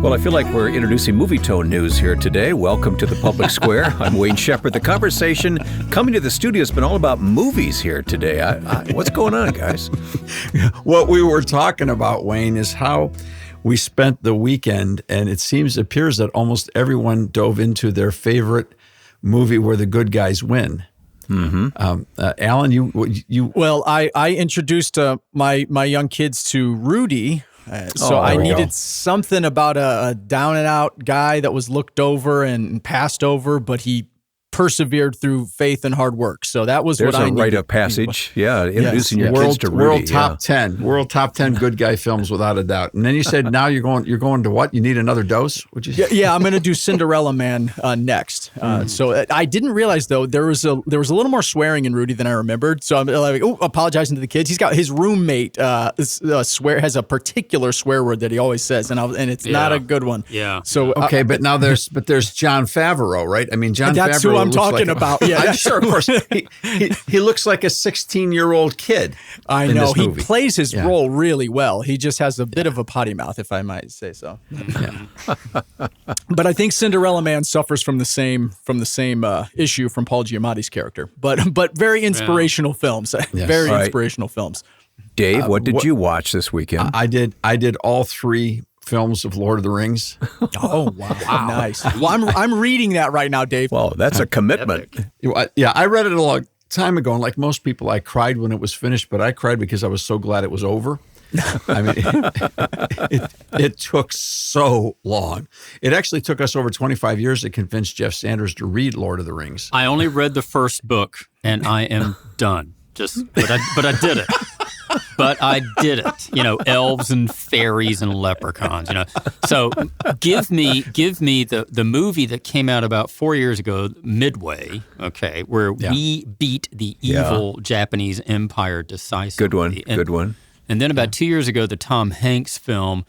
Well, I feel like we're introducing Movie Tone News here today. Welcome to the Public Square. I'm Wayne Shepherd. The conversation coming to the studio has been all about movies here today. What's going on, guys? What we were talking about, Wayne, is how we spent the weekend, and appears that almost everyone dove into their favorite movie where the good guys win. Mm-hmm. Alan, you. Well, I introduced my young kids to Rudy. So I needed something about a down and out guy that was looked over and passed over, but he persevered through faith and hard work. So that was what I needed. There's a rite of passage. Yeah, introducing your kids to Rudy. World top 10 good guy films without a doubt. And then you said now you're going to what? You need another dose? Yeah, I'm going to do Cinderella Man next. So I didn't realize though there was a little more swearing in Rudy than I remembered. So I'm like, apologizing to the kids. He's got his roommate has a particular swear word that he always says, and it's not a good one. Yeah. So okay, but now there's Jon Favreau, right? I mean, Jon Favreau. That's who I'm talking about. Yeah, sure, of course. He looks like a 16-year-old kid. I know. He plays his role really well. He just has a bit of a potty mouth, if I might say so. Yeah. But I think Cinderella Man suffers from the same issue from Paul Giamatti's character. But very inspirational films. Yes. Very inspirational films. Dave, what did you watch this weekend? I did all three films of Lord of the Rings. Oh, wow. Nice. Well, I'm reading that right now, Dave. Well, that's a commitment. Yeah, I read it a long time ago, and like most people, I cried when it was finished, but I cried because I was so glad it was over. I mean, it took so long. It actually took us over 25 years to convince Jeff Sanders to read Lord of the Rings. I only read the first book, and I am done. But I did it. But I did it, elves and fairies and leprechauns, So give me the movie that came out about 4 years ago, Midway, okay, where we beat the evil Japanese empire decisively. Good one. And then about 2 years ago, the Tom Hanks film,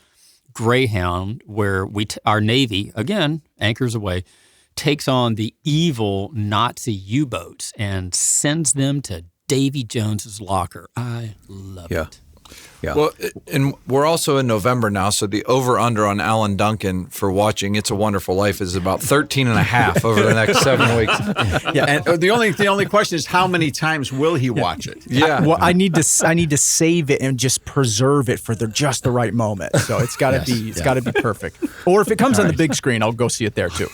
Greyhound, where our Navy, again, anchors away, takes on the evil Nazi U-boats and sends them to Davy Jones's locker. I love it. Yeah. Well, and we're also in November now, so the over-under on Alan Duncan for watching It's a Wonderful Life is about 13 and a half over the next 7 weeks. Yeah, and the only question is how many times will he watch it? Yeah. I need to save it and just preserve it for just the right moment. So it's got to be perfect. Or if it comes on the big screen, I'll go see it there too.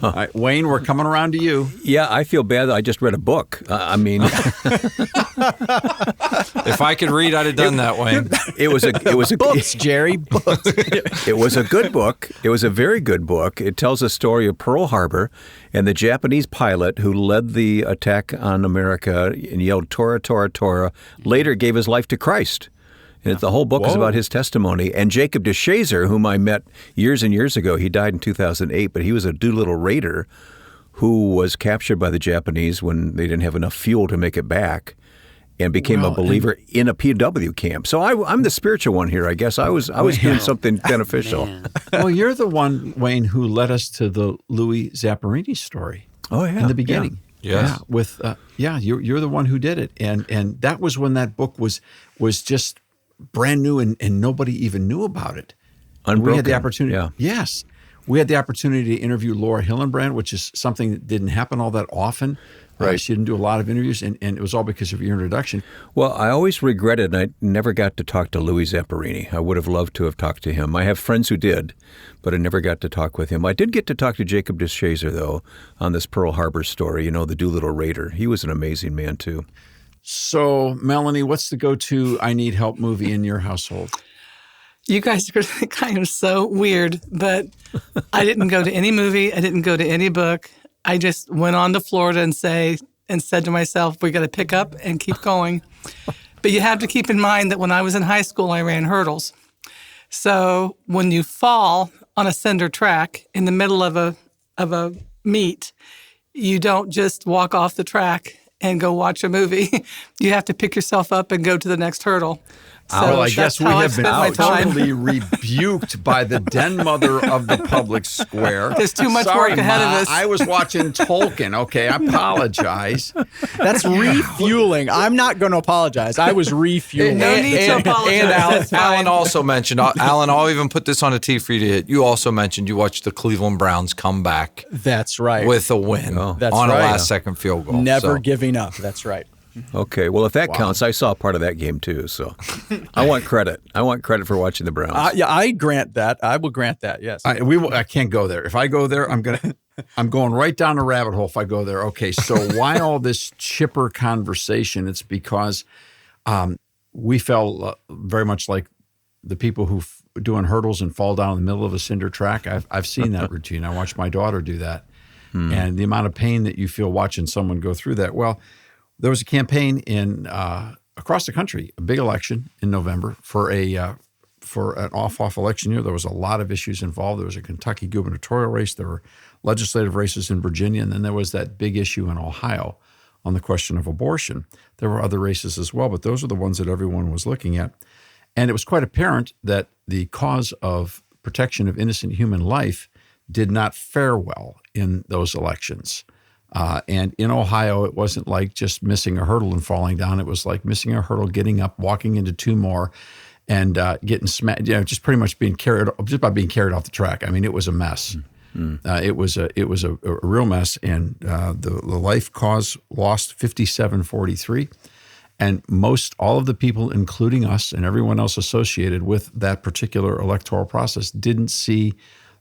All right, Wayne, we're coming around to you. Yeah, I feel bad that I just read a book. If I could read, I'd have done that, Wayne. It was a books, Jerry. Books. It was a good book. It was a very good book. It tells the story of Pearl Harbor and the Japanese pilot who led the attack on America and yelled "Tora, Tora, Tora." Later, gave his life to Christ. And the whole book is about his testimony. And Jacob DeShazer, whom I met years and years ago, he died in 2008, but he was a Doolittle Raider who was captured by the Japanese when they didn't have enough fuel to make it back and became a believer in a POW camp. So I'm the spiritual one here, I guess. I was doing something beneficial. Well, you're the one, Wayne, who led us to the Louis Zapparini story. Oh, yeah. In the beginning. Yeah. You're the one who did it. And that was when that book was just brand new and nobody even knew about it. Unbroken. We had the opportunity. Yeah. Yes. We had the opportunity to interview Laura Hillenbrand, which is something that didn't happen all that often. Right. She didn't do a lot of interviews, and it was all because of your introduction. Well, I always regretted I never got to talk to Louis Zapparini. I would have loved to have talked to him. I have friends who did, but I never got to talk with him. I did get to talk to Jacob DeShazer, though, on this Pearl Harbor story, the Doolittle Raider. He was an amazing man, too. So, Melanie, what's the go-to I need help movie in your household? You guys are kind of so weird, but I didn't go to any movie. I didn't go to any book. I just went on to Florida and said to myself, we got to pick up and keep going. But you have to keep in mind that when I was in high school, I ran hurdles. So when you fall on a cinder track in the middle of a meet, you don't just walk off the track and go watch a movie. You have to pick yourself up and go to the next hurdle. So Well, I that's guess we how have spent my been time. totally rebuked by the den mother of the public square. There's too much Sorry, work ahead of Ma, us. I was watching Tolkien. Okay, I apologize. That's refueling. I'm not going to apologize. I was refueling. No need to apologize. And That's fine. Alan also mentioned, Alan, I'll even put this on a tee for you to hit. You also mentioned you watched the Cleveland Browns come back That's right. with a win That's on right. a last-second field goal. Never So, giving up. That's right. Okay, well, if that counts, I saw part of that game too. So I want credit. I want credit for watching the Browns. Yeah, I grant that. I will grant that. Yes. I can't go there. If I go there, I'm going right down the rabbit hole if I go there. Okay, so why all this chipper conversation? It's because we felt very much like the people who doing hurdles and fall down in the middle of a cinder track. I've seen that routine. I watched my daughter do that. And the amount of pain that you feel watching someone go through that. Well, there was a campaign across the country, a big election in November for an off election year. There was a lot of issues involved. There was a Kentucky gubernatorial race. There were legislative races in Virginia. And then there was that big issue in Ohio on the question of abortion. There were other races as well, but those are the ones that everyone was looking at. And it was quite apparent that the cause of protection of innocent human life did not fare well in those elections. And in Ohio, it wasn't like just missing a hurdle and falling down. It was like missing a hurdle, getting up, walking into two more, and getting smacked. Just pretty much being carried off the track. I mean, it was a mess. It was a real mess, and the life cause lost 57-43, and all of the people, including us and everyone else associated with that particular electoral process, didn't see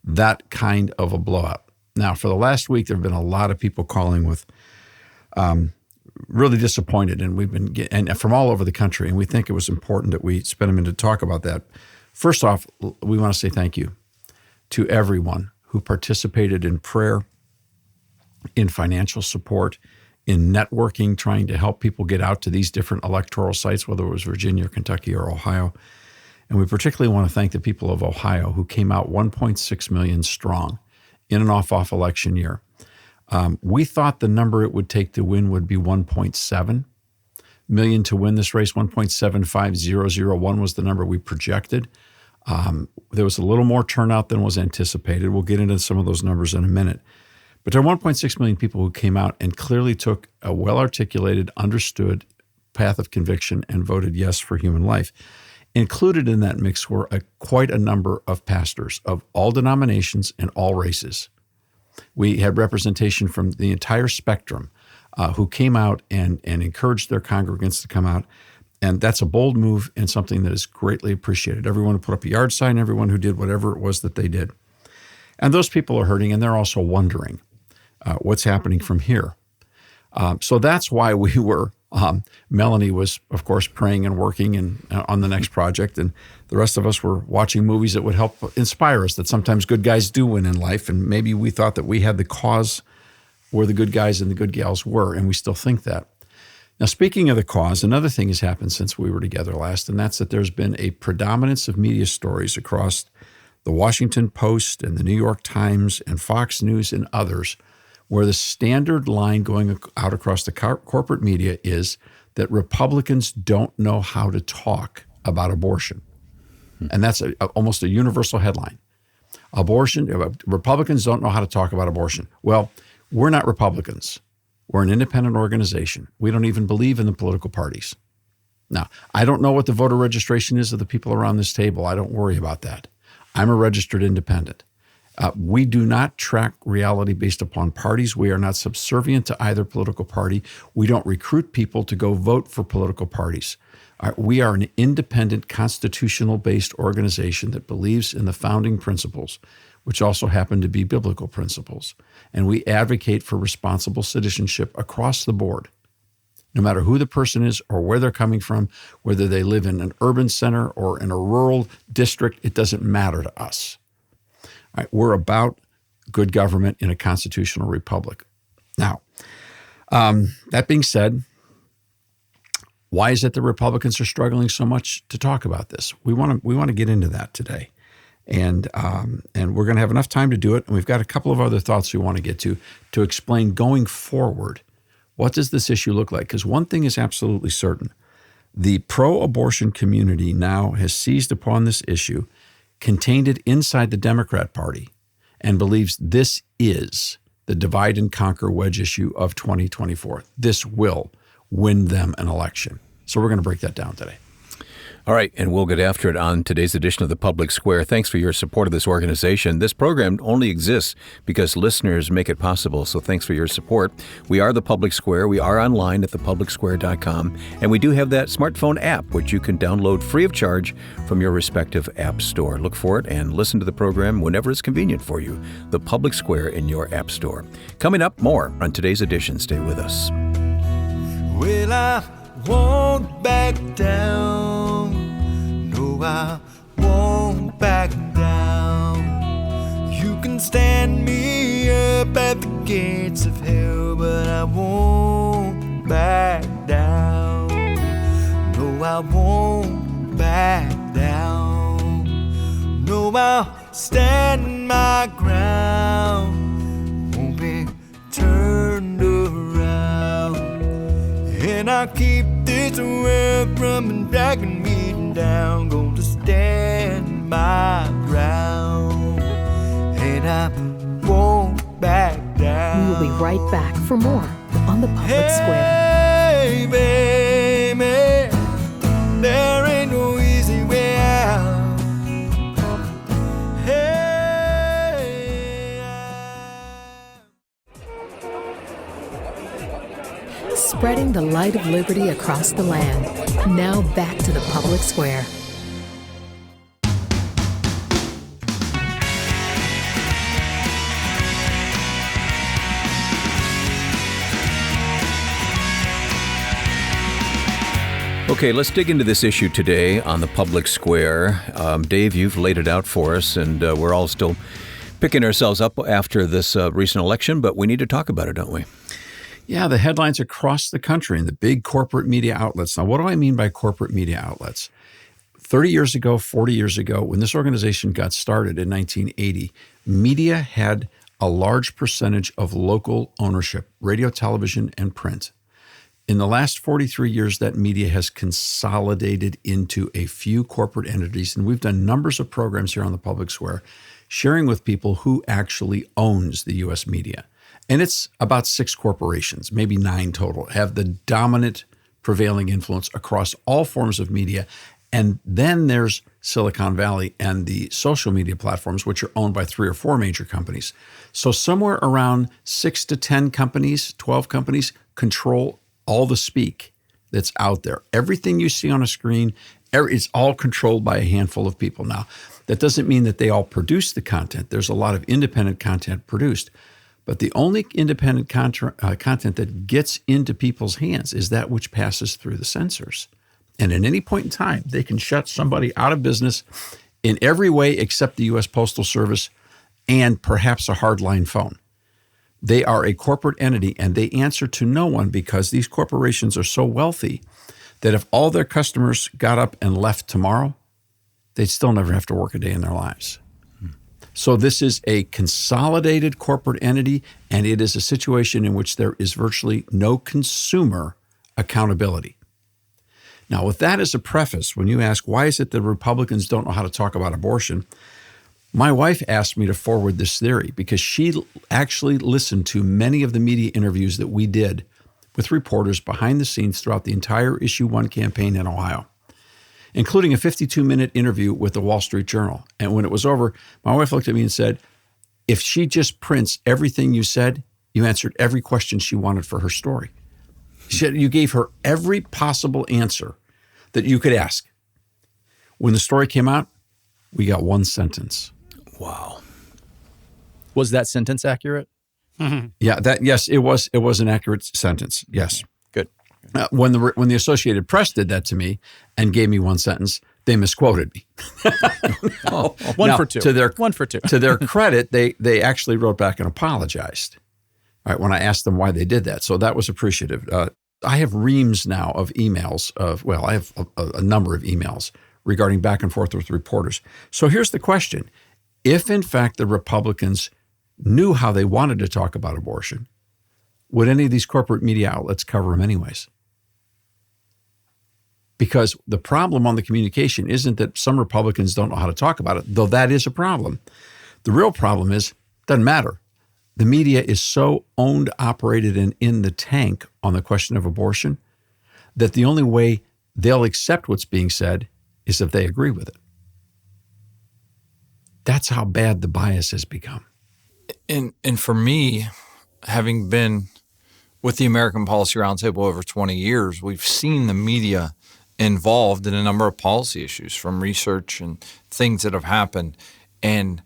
that kind of a blowout. Now, for the last week, there have been a lot of people calling with really disappointed, and we've been and from all over the country, and we think it was important that we spend a minute to talk about that. First off, we want to say thank you to everyone who participated in prayer, in financial support, in networking, trying to help people get out to these different electoral sites, whether it was Virginia, Kentucky, or Ohio. And we particularly want to thank the people of Ohio who came out 1.6 million strong in an off election year. We thought the number it would take to win would be 1.7 million to win this race. 1.75001 was the number we projected. There was a little more turnout than was anticipated. We'll get into some of those numbers in a minute. But there are 1.6 million people who came out and clearly took a well-articulated, understood path of conviction and voted yes for human life. Included in that mix were quite a number of pastors of all denominations and all races. We had representation from the entire spectrum who came out and encouraged their congregants to come out. And that's a bold move and something that is greatly appreciated. Everyone who put up a yard sign, everyone who did whatever it was that they did. And those people are hurting, and they're also wondering what's happening from here. So that's why we were Melanie was, of course, praying and working on the next project, and the rest of us were watching movies that would help inspire us, that sometimes good guys do win in life, and maybe we thought that we had the cause where the good guys and the good gals were, and we still think that. Now, speaking of the cause, another thing has happened since we were together last, and that's that there's been a predominance of media stories across the Washington Post and the New York Times and Fox News and others, where the standard line going out across the corporate media is that Republicans don't know how to talk about abortion. And that's almost a universal headline. Republicans don't know how to talk about abortion. Well, we're not Republicans. We're an independent organization. We don't even believe in the political parties. Now, I don't know what the voter registration is of the people around this table. I don't worry about that. I'm a registered independent. We do not track reality based upon parties. We are not subservient to either political party. We don't recruit people to go vote for political parties. We are an independent, constitutional-based organization that believes in the founding principles, which also happen to be biblical principles. And we advocate for responsible citizenship across the board, no matter who the person is or where they're coming from, whether they live in an urban center or in a rural district, it doesn't matter to us. All right, we're about good government in a constitutional republic. Now, that being said, why is it the Republicans are struggling so much to talk about this? We want to get into that today, and we're going to have enough time to do it. And we've got a couple of other thoughts we want to get to explain going forward What does this issue look like? Because one thing is absolutely certain. The pro-abortion community now has seized upon this issue, contained it inside the Democrat Party, and believes this is the divide and conquer wedge issue of 2024. This will win them an election. So we're going to break that down today. All right, and we'll get after it on today's edition of The Public Square. Thanks for your support of this organization. This program only exists because listeners make it possible, so thanks for your support. We are The Public Square. We are online at thepublicsquare.com, and we do have that smartphone app, which you can download free of charge from your respective app store. Look for it and listen to the program whenever it's convenient for you. The Public Square in your app store. Coming up, more on today's edition. Stay with us. Well, I won't back down. No, I won't back down. You can stand me up at the gates of hell, but I won't back down. No, I won't back down. No, I'll stand my ground. Won't be turned around. And I'll keep this world from dragging me down. Going to stand my ground. And I won't back down. We will be right back for more on The Public Square. Hey, baby, there ain't no easy way out. Hey, Spreading the light of liberty across the land. Now back to The Public Square. Okay, let's dig into this issue today on The Public Square. Dave, you've laid it out for us, and we're all still picking ourselves up after this recent election, but we need to talk about it, don't we? Yeah, the headlines across the country and the big corporate media outlets. Now, what do I mean by corporate media outlets? 30 years ago, 40 years ago, when this organization got started in 1980, media had a large percentage of local ownership, radio, television, and print. In the last 43 years, that media has consolidated into a few corporate entities, and we've done numbers of programs here on the Public Square sharing with people who actually owns the U.S. media. And it's about 6 corporations, maybe 9 total, have the dominant prevailing influence across all forms of media. And then there's Silicon Valley and the social media platforms, which are owned by 3 or 4 major companies. So somewhere around 6 to 10 companies, 12 companies control all the speak that's out there. Everything you see on a screen, it's all controlled by a handful of people. Now, that doesn't mean that they all produce the content. There's a lot of independent content produced. But the only independent content that gets into people's hands is that which passes through the censors. And at any point in time, they can shut somebody out of business in every way except the U.S. Postal Service and perhaps a hardline phone. They are a corporate entity, and they answer to no one because these corporations are so wealthy that if all their customers got up and left tomorrow, they'd still never have to work a day in their lives. So this is a consolidated corporate entity, and it is a situation in which there is virtually no consumer accountability. Now, with that as a preface, when you ask, why is it that Republicans don't know how to talk about abortion? My wife asked me to forward this theory because she actually listened to many of the media interviews that we did with reporters behind the scenes throughout the entire Issue 1 campaign in Ohio, including a 52-minute interview with the Wall Street Journal. And when it was over, my wife looked at me and said, if she just prints everything you said, you answered every question she wanted for her story. She said you gave her every possible answer that you could ask. When the story came out, we got one sentence. Wow. Was that sentence accurate? Yeah, yes, it was an accurate sentence. Yes. Good. When the Associated Press did that to me and gave me one sentence, they misquoted me. One for two. To their credit, they actually wrote back and apologized. All right, when I asked them why they did that, so that was appreciative. I have reams now of emails I have a number of emails regarding back and forth with reporters. So here's the question: if in fact the Republicans knew how they wanted to talk about abortion, would any of these corporate media outlets cover them anyways? Because the problem on the communication isn't that some Republicans don't know how to talk about it, though that is a problem. The real problem is, it doesn't matter. The media is so owned, operated, and in the tank on the question of abortion that the only way they'll accept what's being said is if they agree with it. That's how bad the bias has become. And for me, having been with the American Policy Roundtable over 20 years, we've seen the media involved in a number of policy issues from research and things that have happened. And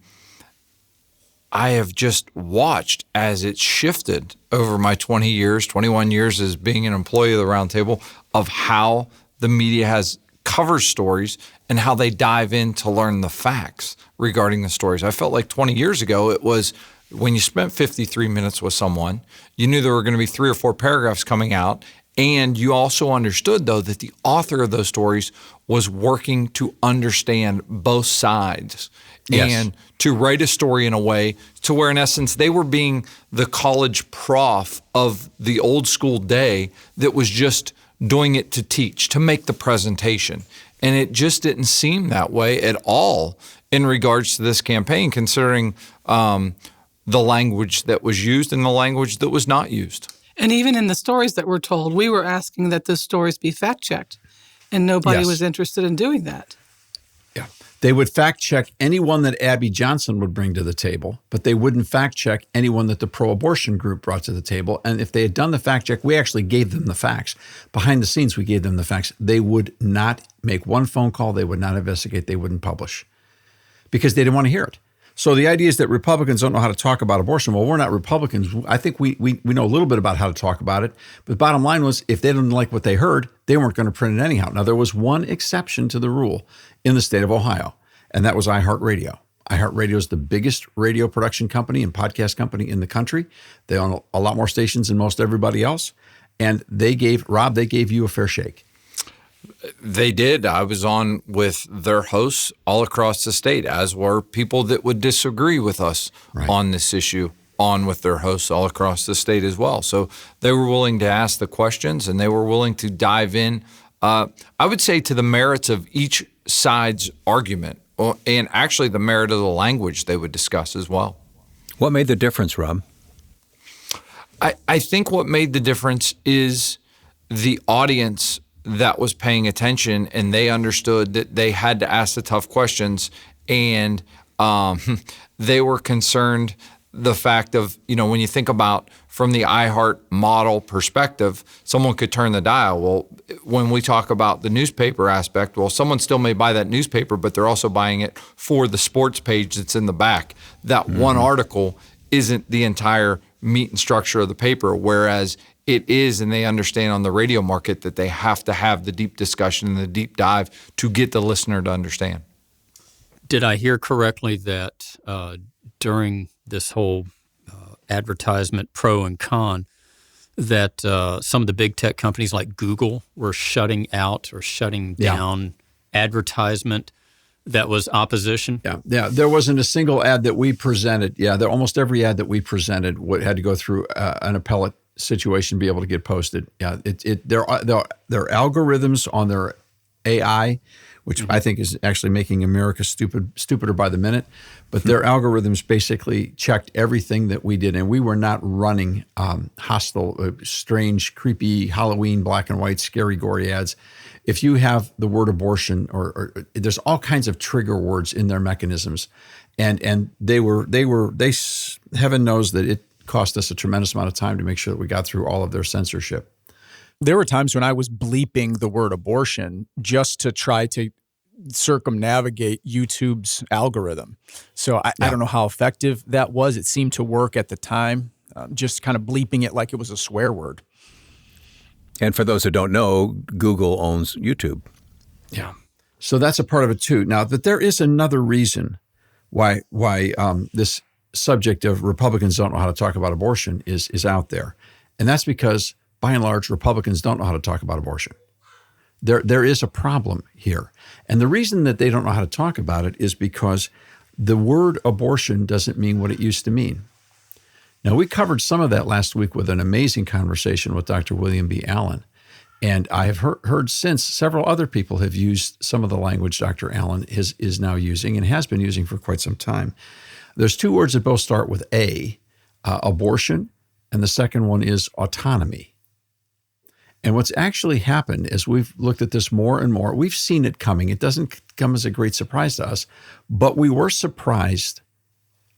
I have just watched as it's shifted over my 21 years as being an employee of the Roundtable, of how the media has covered stories and how they dive in to learn the facts regarding the stories. I felt like 20 years ago, it was when you spent 53 minutes with someone, you knew there were going to be 3 or 4 paragraphs coming out. And you also understood, though, that the author of those stories was working to understand both sides. Yes. And to write a story in a way to where, in essence, they were being the college prof of the old school day that was just doing it to teach, to make the presentation. And it just didn't seem that way at all in regards to this campaign, considering the language that was used and the language that was not used. And even in the stories that were told, we were asking that those stories be fact-checked, and nobody was interested in doing that. Yeah. They would fact-check anyone that Abby Johnson would bring to the table, but they wouldn't fact-check anyone that the pro-abortion group brought to the table. And if they had done the fact-check, we actually gave them the facts. Behind the scenes, we gave them the facts. They would not make one phone call. They would not investigate. They wouldn't publish because they didn't want to hear it. So the idea is that Republicans don't know how to talk about abortion. Well, we're not Republicans. I think we know a little bit about how to talk about it. But the bottom line was, if they didn't like what they heard, they weren't going to print it anyhow. Now, there was one exception to the rule in the state of Ohio, and that was iHeartRadio. iHeartRadio is the biggest radio production company and podcast company in the country. They own a lot more stations than most everybody else. And they gave you a fair shake. They did. I was on with their hosts all across the state, as were people that would disagree with us on this issue, on with their hosts all across the state as well. So they were willing to ask the questions, and they were willing to dive in, I would say, to the merits of each side's argument, and actually the merit of the language they would discuss as well. What made the difference, Rob? I think what made the difference is the audience that was paying attention, and they understood that they had to ask the tough questions, and they were concerned the fact of, when you think about from the iHeart model perspective, someone could turn the dial. Well, when we talk about the newspaper aspect, well, someone still may buy that newspaper, but they're also buying it for the sports page that's in the back. That one article isn't the entire meat and structure of the paper, whereas it is, and they understand on the radio market that they have to have the deep discussion and the deep dive to get the listener to understand. Did I hear correctly that during this whole advertisement pro and con, that some of the big tech companies like Google were shutting out or shutting down advertisement that was opposition? Yeah. There wasn't a single ad that we presented. Almost every ad that we presented had to go through an appellate situation to be able to get posted. There are algorithms on their AI, which I think is actually making America stupider by the minute. But their algorithms basically checked everything that we did, and we were not running hostile, strange, creepy Halloween black and white, scary, gory ads. If you have the word abortion, or there's all kinds of trigger words in their mechanisms, and they heaven knows that it cost us a tremendous amount of time to make sure that we got through all of their censorship. There were times when I was bleeping the word abortion just to try to circumnavigate YouTube's algorithm. So I don't know how effective that was. It seemed to work at the time, just kind of bleeping it like it was a swear word. And for those who don't know, Google owns YouTube. Yeah. So that's a part of it too. Now, that there is another reason why this subject of Republicans don't know how to talk about abortion is out there. And that's because, by and large, Republicans don't know how to talk about abortion. There is a problem here. And the reason that they don't know how to talk about it is because the word abortion doesn't mean what it used to mean. Now, we covered some of that last week with an amazing conversation with Dr. William B. Allen. And I have heard since several other people have used some of the language Dr. Allen is now using and has been using for quite some time. There's two words that both start with A, abortion, and the second one is autonomy. And what's actually happened as we've looked at this more and more, we've seen it coming. It doesn't come as a great surprise to us, but we were surprised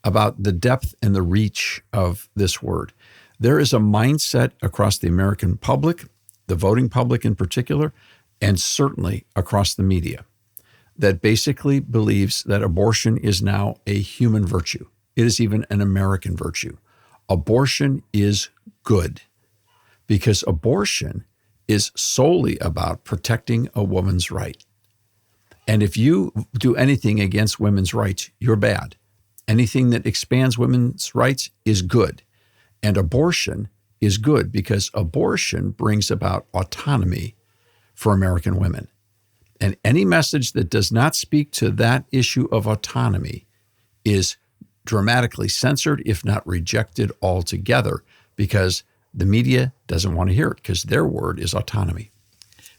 about the depth and the reach of this word. There is a mindset across the American public, the voting public in particular, and certainly across the media, that basically believes that abortion is now a human virtue. It is even an American virtue. Abortion is good because abortion is solely about protecting a woman's right. And if you do anything against women's rights, you're bad. Anything that expands women's rights is good. And abortion is good because abortion brings about autonomy for American women. And any message that does not speak to that issue of autonomy is dramatically censored, if not rejected altogether, because the media doesn't want to hear it because their word is autonomy.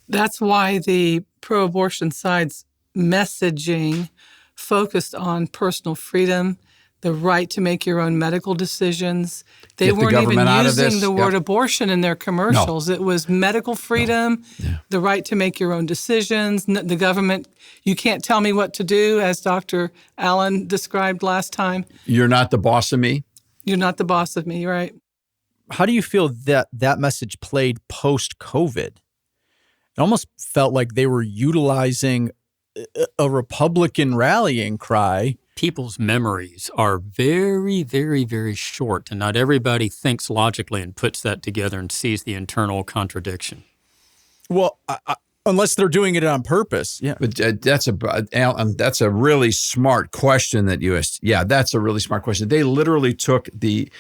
That's why the pro-abortion side's messaging focused on personal freedom, the right to make your own medical decisions. They weren't even using the word abortion in their commercials. No. It was medical freedom, the right to make your own decisions. The government, you can't tell me what to do, as Dr. Allen described last time. You're not the boss of me. You're not the boss of me, right? How do you feel that message played post-COVID? It almost felt like they were utilizing a Republican rallying cry. People's memories are very, very, very short, and not everybody thinks logically and puts that together and sees the internal contradiction. Well, unless they're doing it on purpose. Yeah. But that's a really smart question that you asked. Yeah, that's a really smart question. They literally took the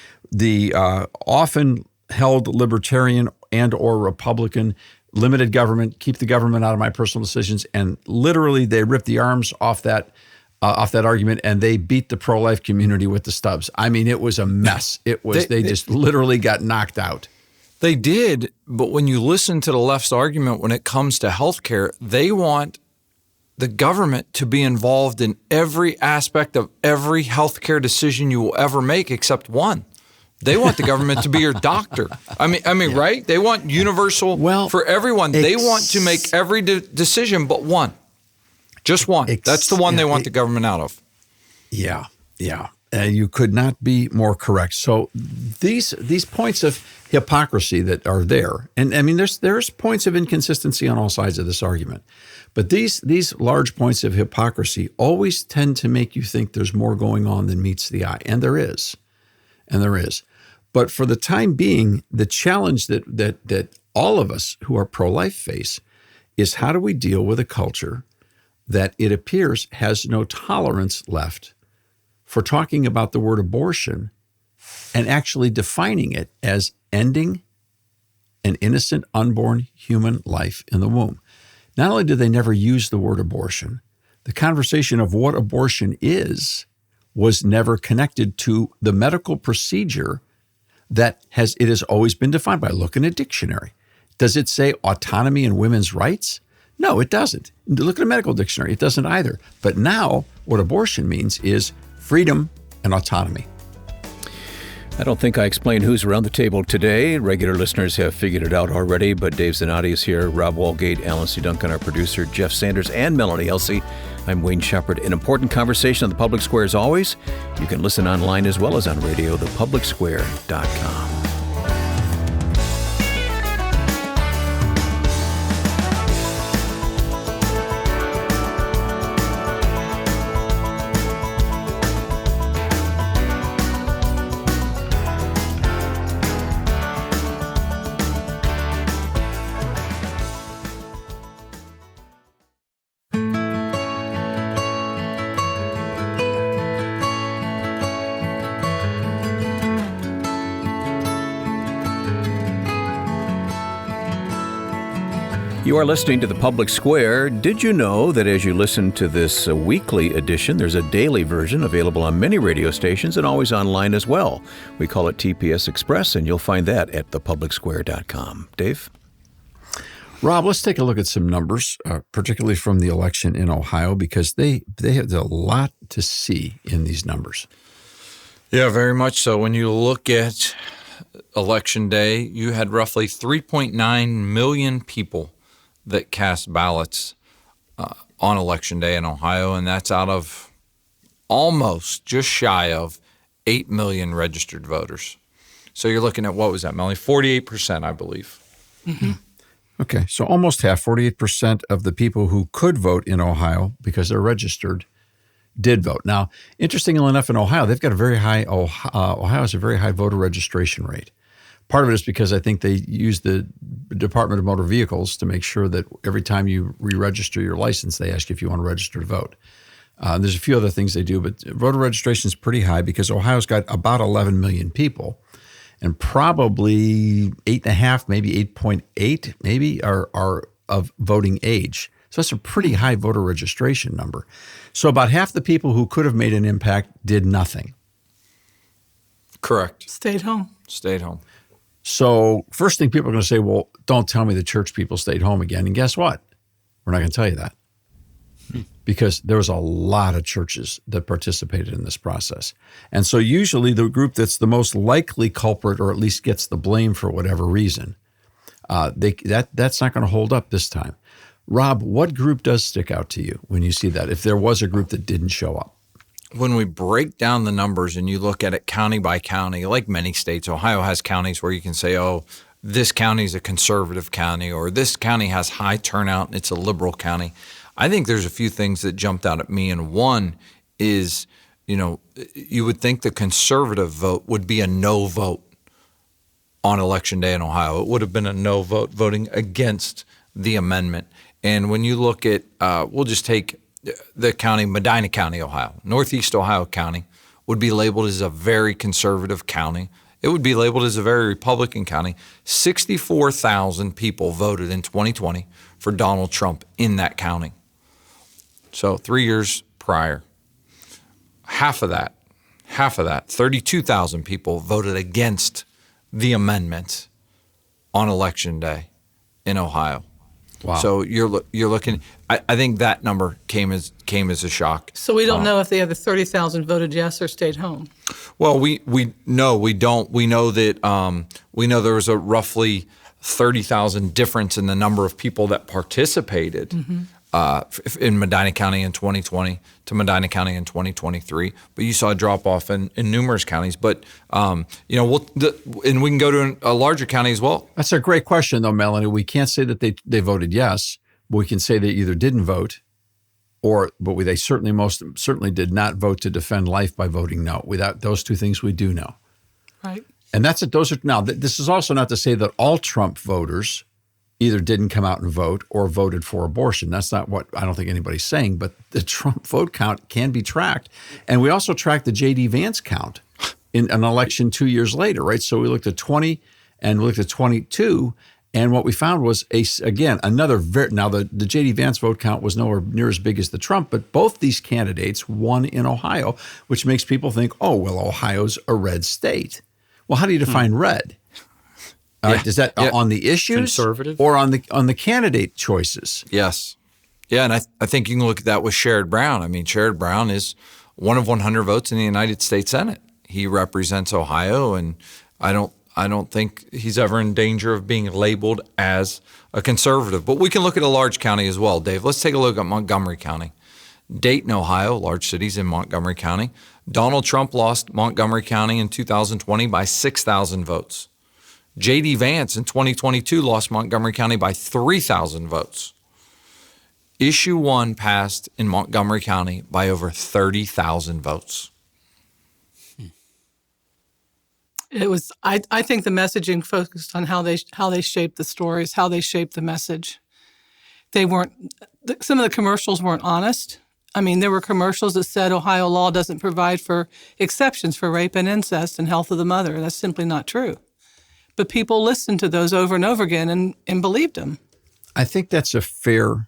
often held libertarian and or Republican limited government, keep the government out of my personal decisions, and literally they ripped the arms off that argument, and they beat the pro-life community with the stubs. I mean, it was a mess. It was they just literally got knocked out. They did, but when you listen to the left's argument when it comes to healthcare, they want the government to be involved in every aspect of every healthcare decision you will ever make except one. They want the government to be your doctor. I mean, yeah. Right? They want universal for everyone. They want to make every decision but one. Just one. That's the one they want the government out of. Yeah, yeah. You could not be more correct. So these points of hypocrisy that are there, and I mean, there's points of inconsistency on all sides of this argument, but these large points of hypocrisy always tend to make you think there's more going on than meets the eye, and there is. But for the time being, the challenge that all of us who are pro-life face is how do we deal with a culture that it appears has no tolerance left for talking about the word abortion and actually defining it as ending an innocent, unborn human life in the womb. Not only do they never use the word abortion, the conversation of what abortion is was never connected to the medical procedure that it has always been defined by. Look in a dictionary. Does it say autonomy and women's rights? No, it doesn't. Look at a medical dictionary. It doesn't either. But now what abortion means is freedom and autonomy. I don't think I explained who's around the table today. Regular listeners have figured it out already, but Dave Zanotti is here, Rob Walgate, Alan C. Duncan, our producer, Jeff Sanders, and Melanie Elsey. I'm Wayne Shepherd. An important conversation on the Public Square as always. You can listen online as well as on radio, thepublicsquare.com. You are listening to The Public Square. Did you know that as you listen to this weekly edition, there's a daily version available on many radio stations and always online as well? We call it TPS Express, and you'll find that at thepublicsquare.com. Dave? Rob, let's take a look at some numbers, particularly from the election in Ohio, because they have a lot to see in these numbers. Yeah, very much so. When you look at Election Day, you had roughly 3.9 million people that cast ballots on Election Day in Ohio, and that's out of almost just shy of 8 million registered voters. So you're looking at, what was that, Melanie? 48%, I believe. Mm-hmm. Okay, so almost half, 48% of the people who could vote in Ohio because they're registered did vote. Now, interestingly enough, in Ohio, they've got a very high, Ohio has a very high voter registration rate. Part of it is because I think they use the Department of Motor Vehicles to make sure that every time you re-register your license, they ask you if you want to register to vote. There's a few other things they do, but voter registration is pretty high because Ohio's got about 11 million people, and probably 8.5, maybe 8.8, maybe are of voting age. So that's a pretty high voter registration number. So about half the people who could have made an impact did nothing. Correct. Stayed home. Stayed home. So first thing people are going to say, well, don't tell me the church people stayed home again. And guess what? We're not going to tell you that. Because there was a lot of churches that participated in this process. And so usually the group that's the most likely culprit, or at least gets the blame for whatever reason, that's not going to hold up this time. Rob, what group does stick out to you when you see that, if there was a group that didn't show up? When we break down the numbers and you look at it county by county, like many states, Ohio has counties where you can say, oh, this county is a conservative county, or this county has high turnout and it's a liberal county. I think there's a few things that jumped out at me. And one is, you would think the conservative vote would be a no vote on Election Day in Ohio. It would have been a no vote, voting against the amendment. And when you look at, we'll just take the county, Medina County, Ohio, Northeast Ohio County would be labeled as a very conservative county. It would be labeled as a very Republican county. 64,000 people voted in 2020 for Donald Trump in that county. So 3 years prior, half of that, 32,000 people voted against the amendment on Election Day in Ohio. Wow. So you're looking. I think that number came as a shock. So we don't know if the other 30,000 voted yes or stayed home. Well, we don't. We know that there was a roughly 30,000 difference in the number of people that participated in Medina County in 2020 to Medina County in 2023. But you saw a drop off in numerous counties. But and we can go to a larger county as well. That's a great question, though, Melanie. We can't say that they voted yes, but we can say they either didn't vote, but they certainly did not vote to defend life by voting no. Without those two things, we do know. Right. And that's it. Now, this is also not to say that all Trump voters either didn't come out and vote or voted for abortion. That's not what I don't think anybody's saying, but the Trump vote count can be tracked. And we also tracked the J.D. Vance count in an election 2 years later, right? So we looked at 20 and we looked at 22, and what we found was, now the J.D. Vance vote count was nowhere near as big as the Trump, but both these candidates won in Ohio, which makes people think, oh, well, Ohio's a red state. Well, how do you define red? Is that on the issues, conservative, or on the candidate choices? Yes. Yeah, and I think you can look at that with Sherrod Brown. I mean, Sherrod Brown is one of 100 votes in the United States Senate. He represents Ohio, and I don't think he's ever in danger of being labeled as a conservative. But we can look at a large county as well, Dave. Let's take a look at Montgomery County. Dayton, Ohio, large cities in Montgomery County. Donald Trump lost Montgomery County in 2020 by 6,000 votes. J.D. Vance in 2022 lost Montgomery County by 3,000 votes. Issue 1 passed in Montgomery County by over 30,000 votes. It was. I think the messaging focused on how they shaped the stories, how they shaped the message. They weren't. Some of the commercials weren't honest. I mean, there were commercials that said Ohio law doesn't provide for exceptions for rape and incest and health of the mother. That's simply not true. But people listened to those over and over again and believed them. I think that's a fair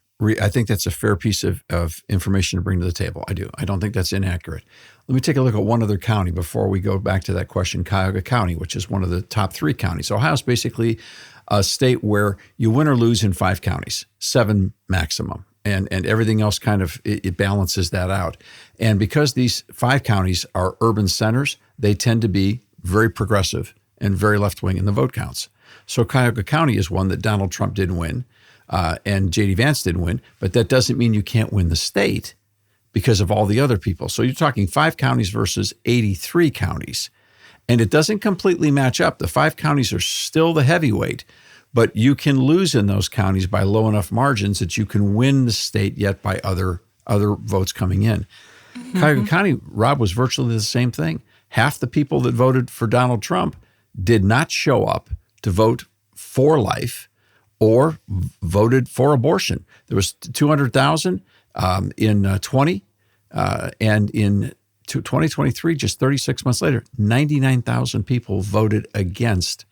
piece of information to bring to the table. I do. I don't think that's inaccurate. Let me take a look at one other county before we go back to that question, Cuyahoga County, which is one of the top 3 counties. Ohio's basically a state where you win or lose in 5 counties, 7 maximum. And everything else kind of, it balances that out. And because these 5 counties are urban centers, they tend to be very progressive and very left-wing in the vote counts. So Cuyahoga County is one that Donald Trump didn't win and J.D. Vance didn't win, but that doesn't mean you can't win the state because of all the other people. So you're talking 5 counties versus 83 counties. And it doesn't completely match up. The 5 counties are still the heavyweight, but you can lose in those counties by low enough margins that you can win the state yet by other votes coming in. Mm-hmm. Cuyahoga County, Rob, was virtually the same thing. Half the people that voted for Donald Trump did not show up to vote for life or voted for abortion. There was 200,000 in 20, and in 2023, just 36 months later, 99,000 people voted against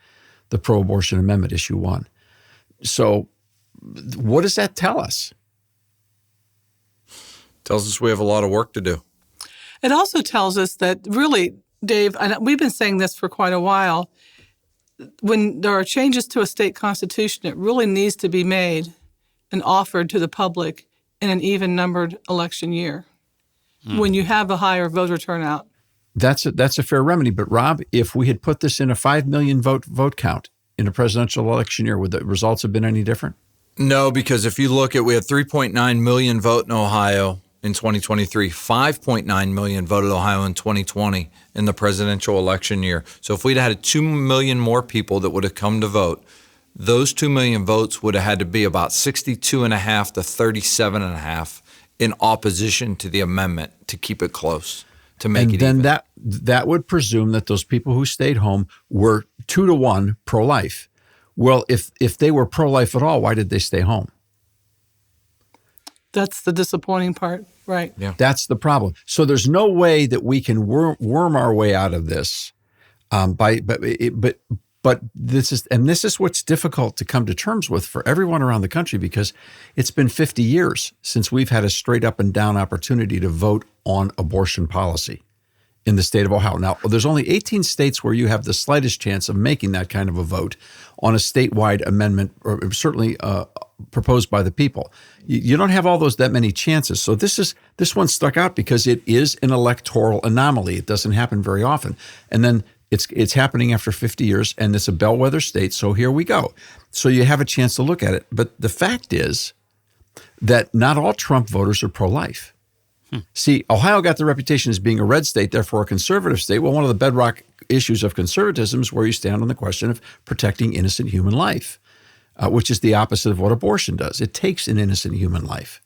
the pro-abortion amendment, issue 1. So what does that tell us? Tells us we have a lot of work to do. It also tells us that really, Dave, and we've been saying this for quite a while, when there are changes to a state constitution, it really needs to be made and offered to the public in an even-numbered election year when you have a higher voter turnout. That's a fair remedy. But Rob, if we had put this in a 5 million vote count in a presidential election year, would the results have been any different? No, because if you look at, we had 3.9 million vote in Ohio in 2023, 5.9 million voted Ohio in 2020 in the presidential election year. So if we'd had 2 million more people that would have come to vote, those 2 million votes would have had to be about 62.5 to 37.5 in opposition to the amendment to keep it close. To make and it then even. that would presume that those people who stayed home were 2-to-1 pro-life. Well, if they were pro-life at all, why did they stay home? That's the disappointing part, right? Yeah. That's the problem. So there's no way that we can worm our way out of this. But this is what's difficult to come to terms with for everyone around the country, because it's been 50 years since we've had a straight up and down opportunity to vote on abortion policy in the state of Ohio. Now, there's only 18 states where you have the slightest chance of making that kind of a vote on a statewide amendment, or certainly proposed by the people. You don't have that many chances. So this one stuck out because it is an electoral anomaly. It doesn't happen very often. And then it's happening after 50 years, and it's a bellwether state, so here we go. So you have a chance to look at it. But the fact is that not all Trump voters are pro-life. See, Ohio got the reputation as being a red state, therefore a conservative state. Well, one of the bedrock issues of conservatism is where you stand on the question of protecting innocent human life, which is the opposite of what abortion does. It takes an innocent human life.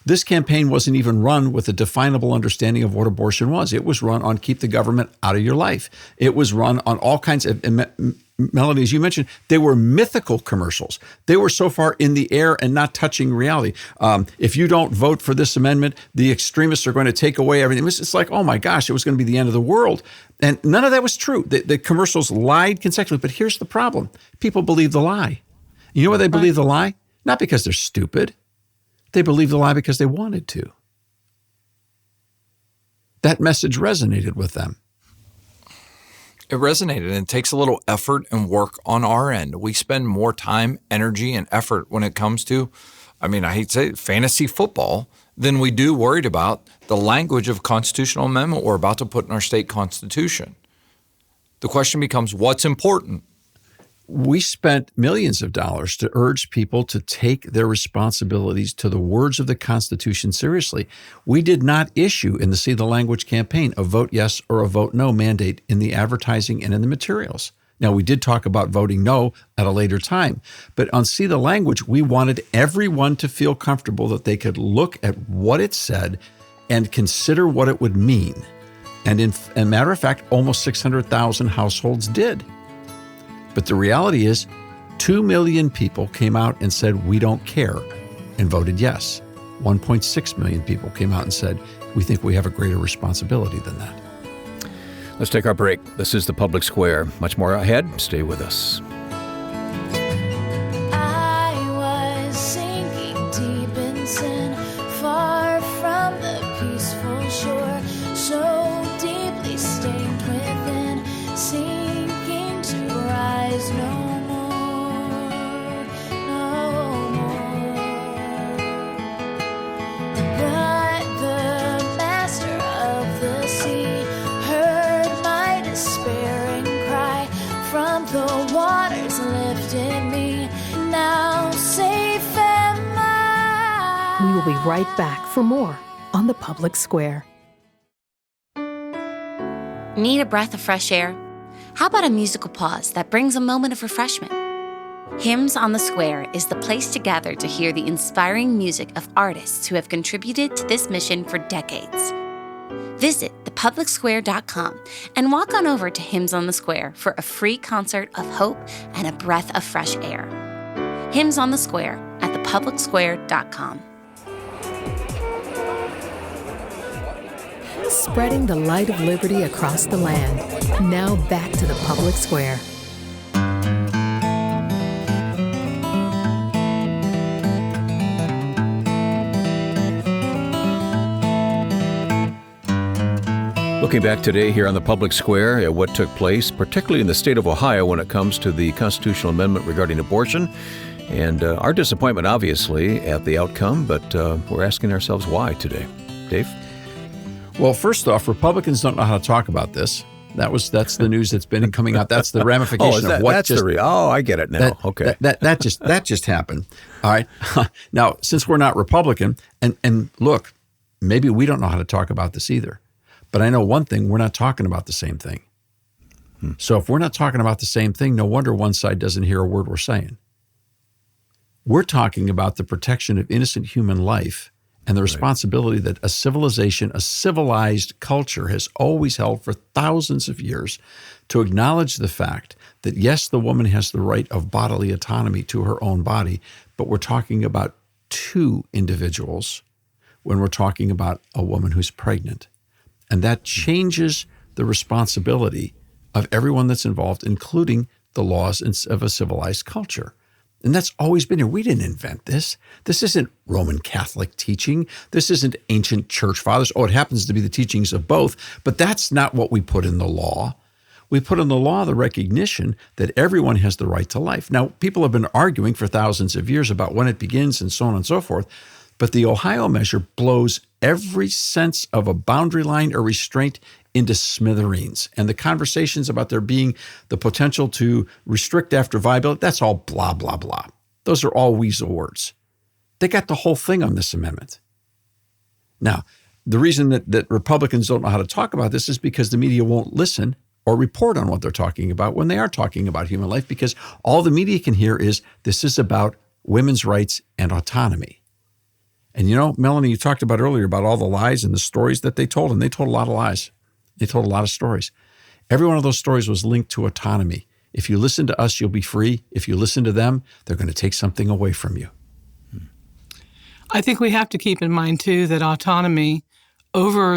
This campaign wasn't even run with a definable understanding of what abortion was. It was run on keep the government out of your life. It was run on all kinds of, Melanie, as you mentioned, they were mythical commercials. They were so far in the air and not touching reality. If you don't vote for this amendment, the extremists are going to take away everything. It's like, oh my gosh, it was going to be the end of the world. And none of that was true. The commercials lied consecutively. But here's the problem. People believe the lie. You know why they believe the lie? Not because they're stupid. They believed the lie because they wanted to. That message resonated with them. It resonated, and it takes a little effort and work on our end. We spend more time, energy, and effort when it comes to, I hate to say it, fantasy football than we do worried about the language of constitutional amendment we're about to put in our state constitution. The question becomes, what's important? We spent millions of dollars to urge people to take their responsibilities to the words of the Constitution seriously. We did not issue in the See the Language campaign a vote yes or a vote no mandate in the advertising and in the materials. Now, we did talk about voting no at a later time, but on See the Language, we wanted everyone to feel comfortable that they could look at what it said and consider what it would mean. And in a matter of fact, almost 600,000 households did. But the reality is 2 million people came out and said, we don't care, and voted yes. 1.6 million people came out and said, we think we have a greater responsibility than that. Let's take our break. This is The Public Square. Much more ahead. Stay with us. I was far from the peaceful shore, so deeply stained within, sinking to rise no more, no more. But the master of the sea heard my despairing cry, from the waters lifted me, now safe am I. We will be right back for more on the Public Square. Need a breath of fresh air? How about a musical pause that brings a moment of refreshment? Hymns on the Square is the place to gather to hear the inspiring music of artists who have contributed to this mission for decades. Visit thepublicsquare.com and walk on over to Hymns on the Square for a free concert of hope and a breath of fresh air. Hymns on the Square at thepublicsquare.com. Spreading the light of liberty across the land. Now back to the Public Square. Looking back today here on the Public Square at what took place, particularly in the state of Ohio when it comes to the constitutional amendment regarding abortion, and our disappointment, obviously, at the outcome, but we're asking ourselves why today. Dave? Well, first off, Republicans don't know how to talk about this. That's the news that's been coming out. That's the ramification of what just. I get it now. Okay. That just happened. All right. Now, since we're not Republican, and look, maybe we don't know how to talk about this either. But I know one thing: we're not talking about the same thing. So if we're not talking about the same thing, no wonder one side doesn't hear a word we're saying. We're talking about the protection of innocent human life and the responsibility that a civilization, a civilized culture has always held for thousands of years to acknowledge the fact that, yes, the woman has the right of bodily autonomy to her own body, but we're talking about two individuals when we're talking about a woman who's pregnant. And that changes the responsibility of everyone that's involved, including the laws of a civilized culture. And that's always been here. We didn't invent this. This isn't Roman Catholic teaching. This isn't ancient church fathers. Oh, it happens to be the teachings of both, but that's not what we put in the law. We put in the law the recognition that everyone has the right to life. Now, people have been arguing for thousands of years about when it begins and so on and so forth, but the Ohio measure blows every sense of a boundary line or restraint into smithereens. And the conversations about there being the potential to restrict after viability, that's all blah, blah, blah. Those are all weasel words. They got the whole thing on this amendment. Now, the reason that Republicans don't know how to talk about this is because the media won't listen or report on what they're talking about when they are talking about human life, because all the media can hear is this is about women's rights and autonomy. And you know, Melanie, you talked about earlier about all the lies and the stories that they told, and they told a lot of lies. They told a lot of stories. Every one of those stories was linked to autonomy. If you listen to us, you'll be free. If you listen to them, they're going to take something away from you. I think we have to keep in mind, too, that autonomy over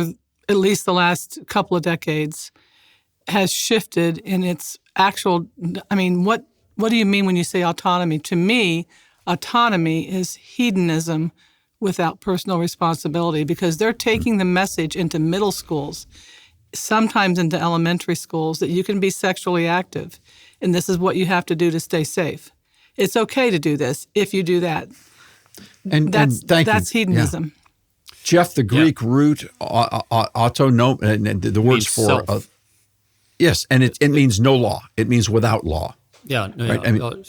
at least the last couple of decades has shifted in its actual, I mean, what do you mean when you say autonomy? To me, autonomy is hedonism without personal responsibility, because they're taking the message into middle schools, sometimes into elementary schools, that you can be sexually active, and this is what you have to do to stay safe. It's okay to do this if you do that. And that's hedonism. Yeah. Jeff, the Greek root autonom, the words for yes, and it means no law. It means without law. Yeah, right? I mean,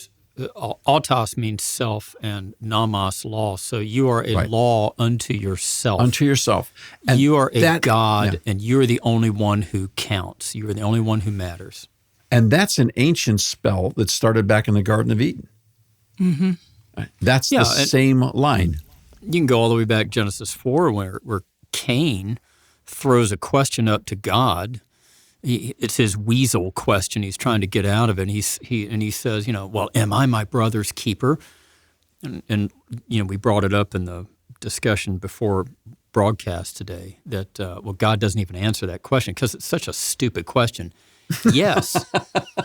autos means self, and nomos law. So you are a law unto yourself. Unto yourself. And you are a God, and you're the only one who counts. You are the only one who matters. And that's an ancient spell that started back in the Garden of Eden. Mm-hmm. That's the same line. You can go all the way back Genesis 4 where Cain throws a question up to God. It's his weasel question. He's trying to get out of it. And he says, well, am I my brother's keeper? And we brought it up in the discussion before broadcast today that, God doesn't even answer that question because it's such a stupid question. Yes,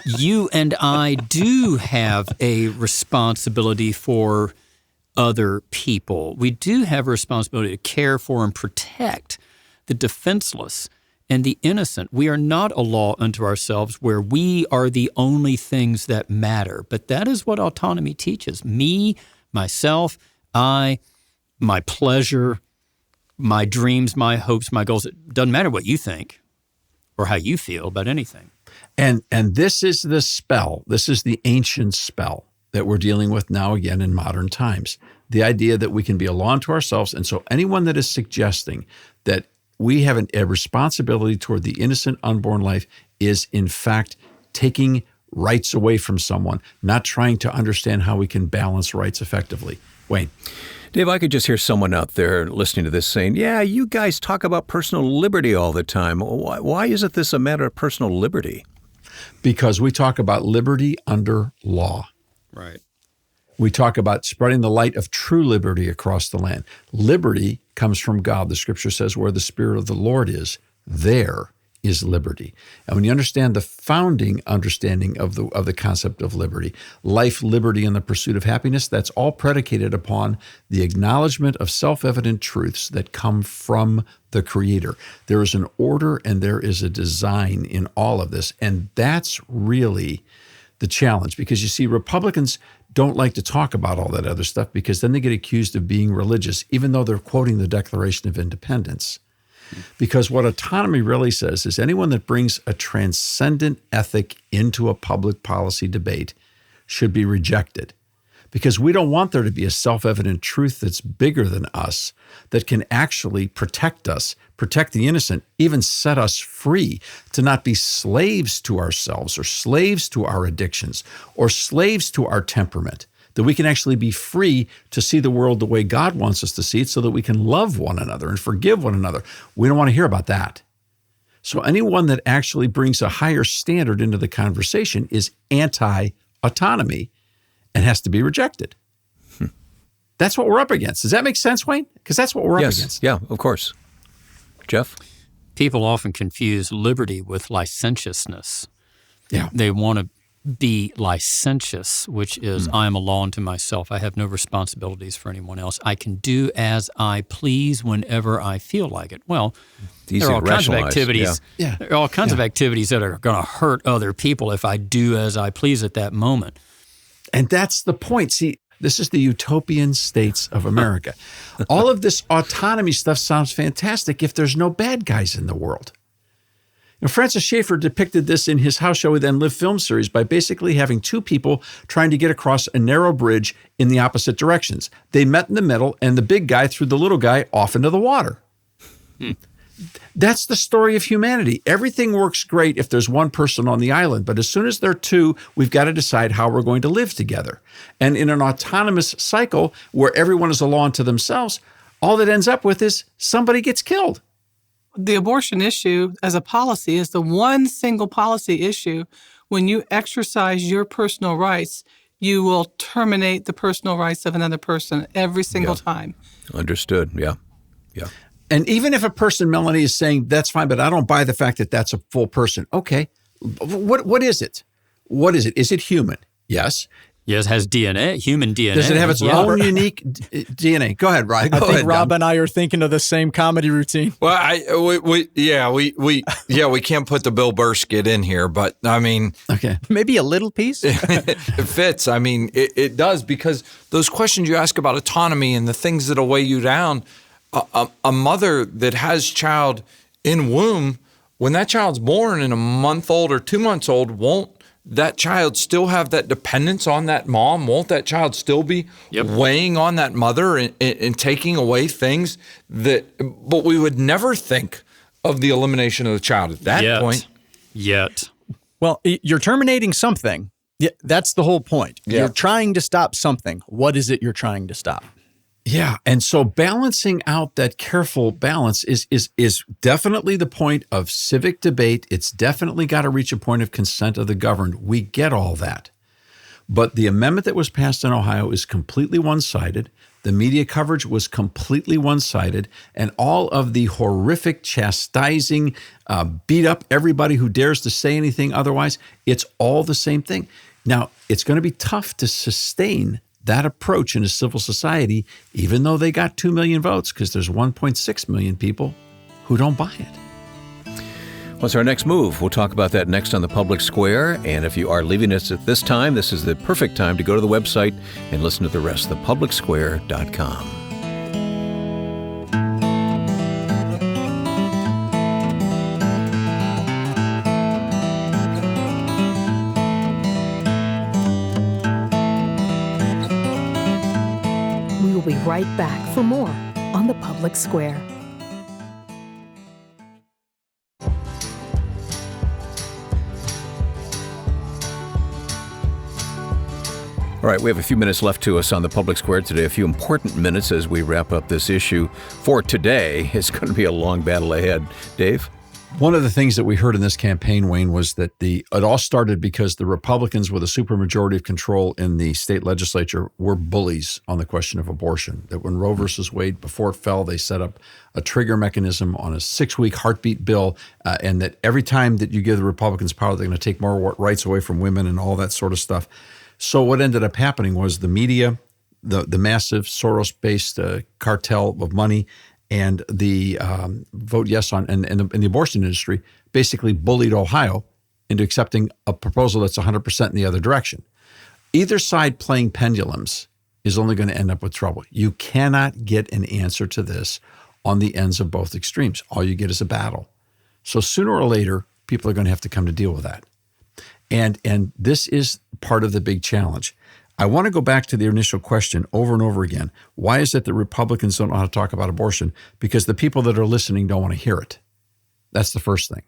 you and I do have a responsibility for other people. We do have a responsibility to care for and protect the defenseless and the innocent. We are not a law unto ourselves where we are the only things that matter. But that is what autonomy teaches. Me, myself, I, my pleasure, my dreams, my hopes, my goals. It doesn't matter what you think or how you feel about anything. And this is the spell. This is the ancient spell that we're dealing with now again in modern times. The idea that we can be a law unto ourselves. And so anyone that is suggesting that we have a responsibility toward the innocent unborn life is in fact taking rights away from someone, not trying to understand how we can balance rights effectively. Wayne. Dave, I could just hear someone out there listening to this saying, yeah, you guys talk about personal liberty all the time. Why isn't this a matter of personal liberty? Because we talk about liberty under law. Right. We talk about spreading the light of true liberty across the land. Liberty comes from God. The scripture says where the Spirit of the Lord is, there is liberty. And when you understand the founding understanding of the concept of liberty, life, liberty, and the pursuit of happiness, that's all predicated upon the acknowledgement of self-evident truths that come from the Creator. There is an order and there is a design in all of this. And that's really the challenge, because you see, Republicans don't like to talk about all that other stuff because then they get accused of being religious, even though they're quoting the Declaration of Independence. Because what autonomy really says is anyone that brings a transcendent ethic into a public policy debate should be rejected. Because we don't want there to be a self-evident truth that's bigger than us, that can actually protect us, protect the innocent, even set us free to not be slaves to ourselves or slaves to our addictions or slaves to our temperament, that we can actually be free to see the world the way God wants us to see it so that we can love one another and forgive one another. We don't want to hear about that. So anyone that actually brings a higher standard into the conversation is anti-autonomy and has to be rejected. That's what we're up against. Does that make sense, Wayne? Because that's what we're up against. Yeah, of course. Jeff? People often confuse liberty with licentiousness. Yeah. They want to be licentious, which is I am a law unto myself. I have no responsibilities for anyone else. I can do as I please whenever I feel like it. Well, there are all kinds of activities. Yeah. There are all kinds of activities that are going to hurt other people if I do as I please at that moment. And that's the point. See, this is the utopian states of America. All of this autonomy stuff sounds fantastic if there's no bad guys in the world. Now, Francis Schaeffer depicted this in his How Shall We Then Live film series by basically having two people trying to get across a narrow bridge in the opposite directions. They met in the middle, and the big guy threw the little guy off into the water. That's the story of humanity. Everything works great if there's one person on the island, but as soon as there are two, we've got to decide how we're going to live together. And in an autonomous cycle where everyone is a law unto themselves, all that ends up with is somebody gets killed. The abortion issue as a policy is the one single policy issue. When you exercise your personal rights, you will terminate the personal rights of another person every single time. Understood. Yeah. And even if a person, Melanie, is saying, that's fine, but I don't buy the fact that that's a full person. Okay. What is it? What is it? Is it human? Yes. Yes, it has DNA, human DNA. Does it have its own unique DNA? Go ahead, Ryan. I think Rob and I are thinking of the same comedy routine. Well, we can't put the Bill Burr skit in here, but I mean, okay, maybe a little piece. It fits. I mean, it does, because those questions you ask about autonomy and the things that'll weigh you down. A mother that has child in womb, when that child's born and a month old or 2 months old, won't that child still have that dependence on that mom? Won't that child still be weighing on that mother and taking away things but we would never think of the elimination of the child at that point. Well, you're terminating something. Yeah, that's the whole point. Yeah. You're trying to stop something. What is it you're trying to stop? Yeah. And so balancing out that careful balance is definitely the point of civic debate. It's definitely got to reach a point of consent of the governed. We get all that. But the amendment that was passed in Ohio is completely one-sided. The media coverage was completely one-sided. And all of the horrific chastising, beat up everybody who dares to say anything otherwise, it's all the same thing. Now, it's going to be tough to sustain that approach in a civil society, even though they got 2 million votes, because there's 1.6 million people who don't buy it. What's our next move? We'll talk about that next on The Public Square. And if you are leaving us at this time, this is the perfect time to go to the website and listen to the rest, thepublicsquare.com. We will be right back for more on The Public Square. All right, we have a few minutes left to us on the Public Square today, a few important minutes as we wrap up this issue for today. It's going to be a long battle ahead. Dave? One of the things that we heard in this campaign, Wayne, was that it all started because the Republicans with a supermajority of control in the state legislature were bullies on the question of abortion. That when Roe versus Wade, before it fell, they set up a trigger mechanism on a 6-week heartbeat bill, and that every time that you give the Republicans power, they're going to take more rights away from women and all that sort of stuff. So what ended up happening was the media, the massive Soros-based cartel of money, and the vote yes on and the abortion industry basically bullied Ohio into accepting a proposal that's 100% in the other direction. Either side playing pendulums is only going to end up with trouble. You cannot get an answer to this on the ends of both extremes. All you get is a battle. So sooner or later, people are going to have to come to deal with that. And this is part of the big challenge. I want to go back to the initial question over and over again. Why is it that Republicans don't know how to talk about abortion? Because the people that are listening don't want to hear it. That's the first thing.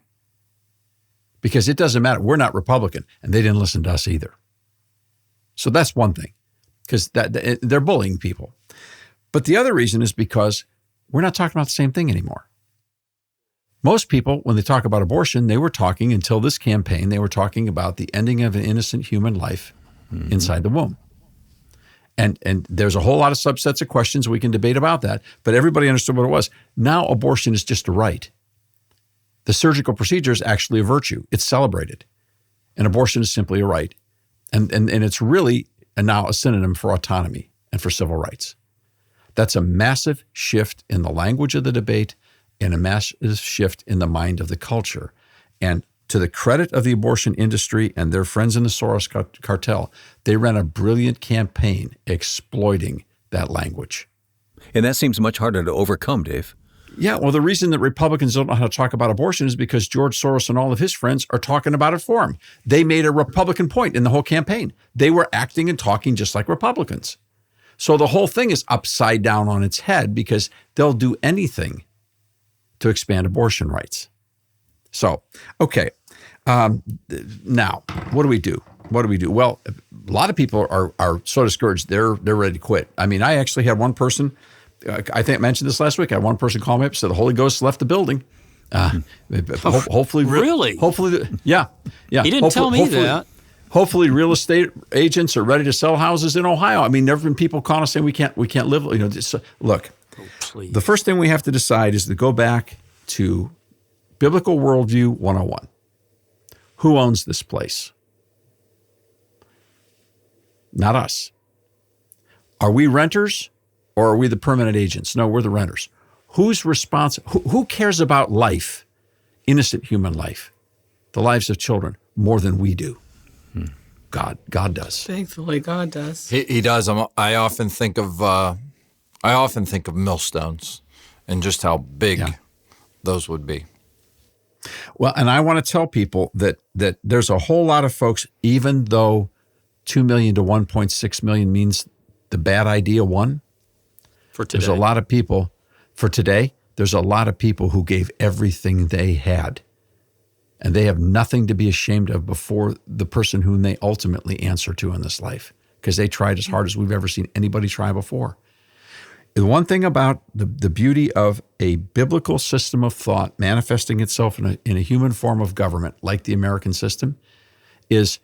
Because it doesn't matter. We're not Republican, and they didn't listen to us either. So that's one thing, because they're bullying people. But the other reason is because we're not talking about the same thing anymore. Most people, when they talk about abortion, they were talking, until this campaign, they were talking about the ending of an innocent human life inside the womb. And there's a whole lot of subsets of questions we can debate about that, but everybody understood what it was. Now abortion is just a right. The surgical procedure is actually a virtue. It's celebrated. And abortion is simply a right. And it's really now a synonym for autonomy and for civil rights. That's a massive shift in the language of the debate and a massive shift in the mind of the culture. And to the credit of the abortion industry and their friends in the Soros cartel, they ran a brilliant campaign exploiting that language. And that seems much harder to overcome, Dave. Yeah, well, the reason that Republicans don't know how to talk about abortion is because George Soros and all of his friends are talking about it for him. They made a Republican point in the whole campaign. They were acting and talking just like Republicans. So the whole thing is upside down on its head because they'll do anything to expand abortion rights. So, okay. Now, what do we do? Well, a lot of people are so discouraged, they're ready to quit. I mean, I actually had one person, I think I mentioned this last week, I had one person call me up and said the Holy Ghost left the building. Hopefully. Really? Hopefully, yeah. He didn't tell me that. Hopefully real estate agents are ready to sell houses in Ohio. I mean, there have been people calling us saying we can't live, look. The first thing we have to decide is to go back to Biblical Worldview 101. Who owns this place? Not us. Are we renters or are we the permanent agents? No, we're the renters. Who's responsible? Who cares about life, innocent human life, the lives of children, more than we do? God does. Thankfully, God does. He does. I often think of millstones and just how big those would be. Well, and I want to tell people that there's a whole lot of folks, even though 2 million to 1.6 million means the bad idea won. For today. There's a lot of people, for today, there's a lot of people who gave everything they had. And they have nothing to be ashamed of before the person whom they ultimately answer to in this life, because they tried as hard as we've ever seen anybody try before. The one thing about the beauty of a biblical system of thought manifesting itself in a human form of government like the American system is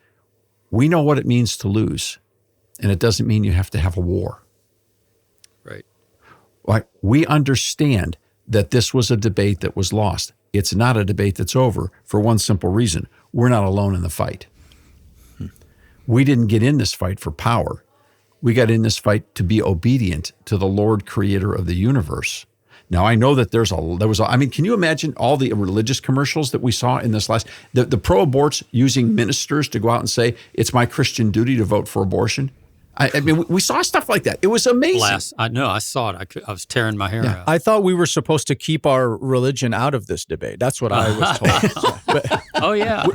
we know what it means to lose, and it doesn't mean you have to have a war. Right. Like, we understand that this was a debate that was lost. It's not a debate that's over for one simple reason. We're not alone in the fight. We didn't get in this fight for power. We got in this fight to be obedient to the Lord creator of the universe. Now, I know that I mean, can you imagine all the religious commercials that we saw in this the pro-aborts using ministers to go out and say, it's my Christian duty to vote for abortion? I mean, we saw stuff like that. It was amazing. I saw it. I was tearing my hair out. I thought we were supposed to keep our religion out of this debate. That's what I was told. Oh, yeah.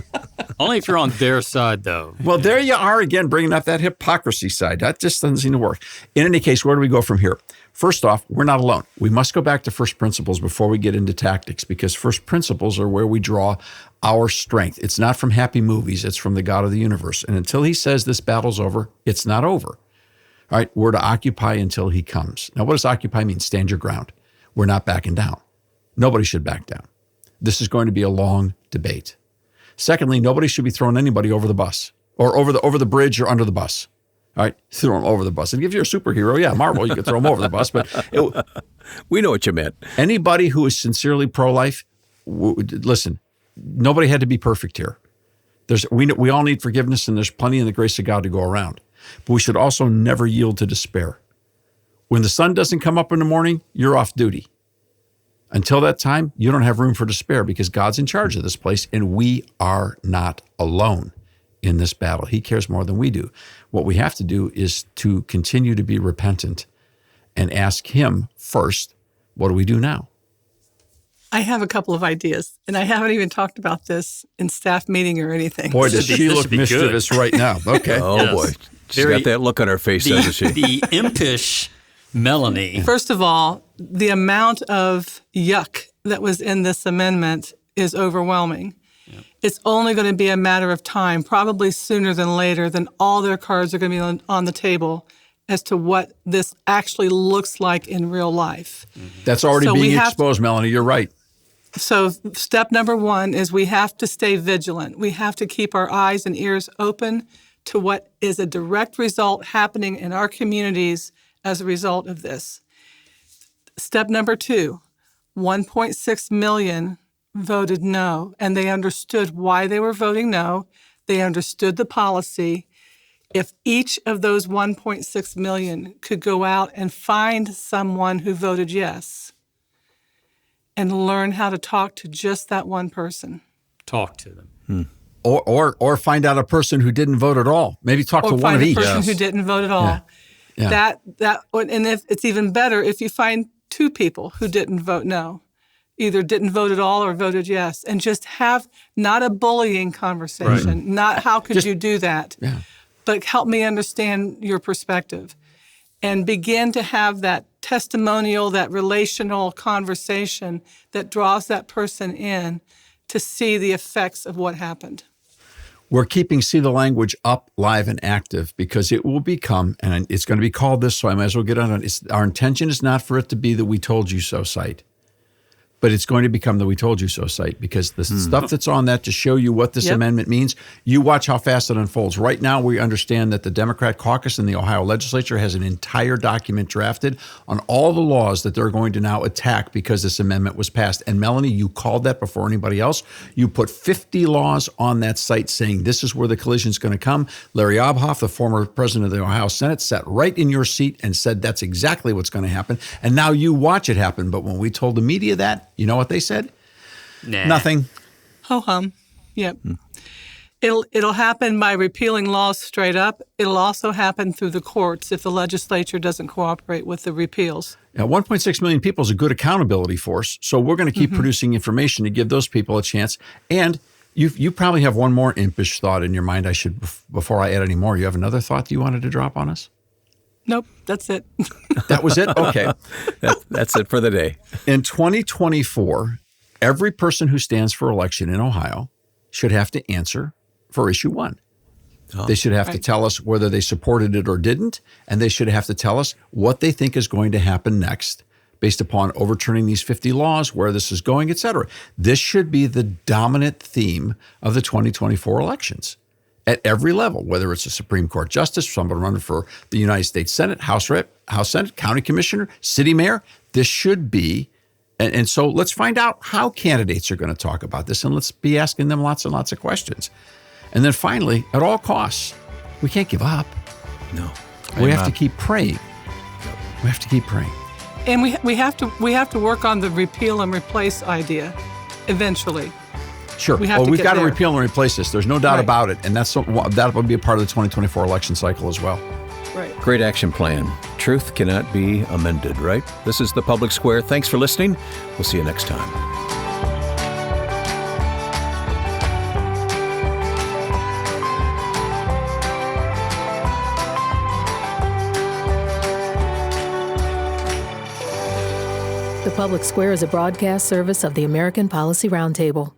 Only if you're on their side, though. Well, there you are again, bringing up that hypocrisy side. That just doesn't seem to work. In any case, where do we go from here? First off, we're not alone. We must go back to first principles before we get into tactics, because first principles are where we draw our strength. It's not from happy movies. It's from the God of the universe. And until he says this battle's over, it's not over. All right, we're to occupy until he comes. Now, what does occupy mean? Stand your ground. We're not backing down. Nobody should back down. This is going to be a long debate. Secondly, nobody should be throwing anybody over the bus or over the bridge or under the bus. All right, throw them over the bus. And if you're a superhero, yeah, Marvel, you could throw them over the bus. But we know what you meant. Anybody who is sincerely pro-life, listen, nobody had to be perfect here. We all need forgiveness, and there's plenty in the grace of God to go around. But we should also never yield to despair. When the sun doesn't come up in the morning, you're off duty. Until that time, you don't have room for despair, because God's in charge of this place, and we are not alone in this battle. He cares more than we do. What we have to do is to continue to be repentant and ask him first, what do we do now? I have a couple of ideas, and I haven't even talked about this in staff meeting or anything. Boy, does she look mischievous right now. Okay. Oh, yes. Boy. She's got that look on her face, doesn't she? The impish Melanie. First of all, the amount of yuck that was in this amendment is overwhelming. Yep. It's only going to be a matter of time, probably sooner than later, then all their cards are going to be on the table as to what this actually looks like in real life. Mm-hmm. That's already being exposed, Melanie. You're right. So step number one is we have to stay vigilant. We have to keep our eyes and ears open to what is a direct result happening in our communities as a result of this. Step number two, 1.6 million voted no, and they understood why they were voting no. They understood the policy. If each of those 1.6 million could go out and find someone who voted yes and learn how to talk to just that one person. Talk to them. Or find out a person who didn't vote at all. Maybe talk to one of each. Or find a person who didn't vote at all. Yeah. And if it's even better if you find two people who didn't vote no, either didn't vote at all or voted yes, and just have not a bullying conversation, right. Not how could you do that, but help me understand your perspective, and begin to have that testimonial, that relational conversation that draws that person in to see the effects of what happened. We're keeping See the Language up, live, and active, because it will become, and it's going to be called this, so I might as well get on it. Our intention is not for it to be the We Told You So site, but it's going to become the We Told You So site, because the stuff that's on that to show you what this amendment means, you watch how fast it unfolds. Right now, we understand that the Democrat caucus in the Ohio legislature has an entire document drafted on all the laws that they're going to now attack because this amendment was passed. And Melanie, you called that before anybody else. You put 50 laws on that site saying this is where the collision is going to come. Larry Obhoff, the former president of the Ohio Senate, sat right in your seat and said that's exactly what's going to happen. And now you watch it happen. But when we told the media that, you know what they said? Nah. Nothing. Ho-hum. Yep. It'll happen by repealing laws straight up. It'll also happen through the courts if the legislature doesn't cooperate with the repeals. Now, 1.6 million people is a good accountability force, so we're going to keep producing information to give those people a chance. And you probably have one more impish thought in your mind. Before I add any more, you have another thought you wanted to drop on us? Nope, that's it. That was it? Okay. That's it for the day. In 2024, every person who stands for election in Ohio should have to answer for issue one. Oh. They should have to tell us whether they supported it or didn't, and they should have to tell us what they think is going to happen next based upon overturning these 50 laws, where this is going, et cetera. This should be the dominant theme of the 2024 elections. At every level, whether it's a Supreme Court justice, someone running for the United States Senate, House Senate, county commissioner, city mayor, this should be. And so let's find out how candidates are going to talk about this, and let's be asking them lots and lots of questions. And then finally, at all costs, we can't give up. No. We have Amen. to keep praying. We have to keep praying. And we have to work on the repeal and replace idea eventually. Sure. We have to we've get got to there. repeal and replace this. There's no doubt Right. about it. And that will be a part of the 2024 election cycle as well. Right. Great action plan. Truth cannot be amended, right? This is The Public Square. Thanks for listening. We'll see you next time. The Public Square is a broadcast service of the American Policy Roundtable.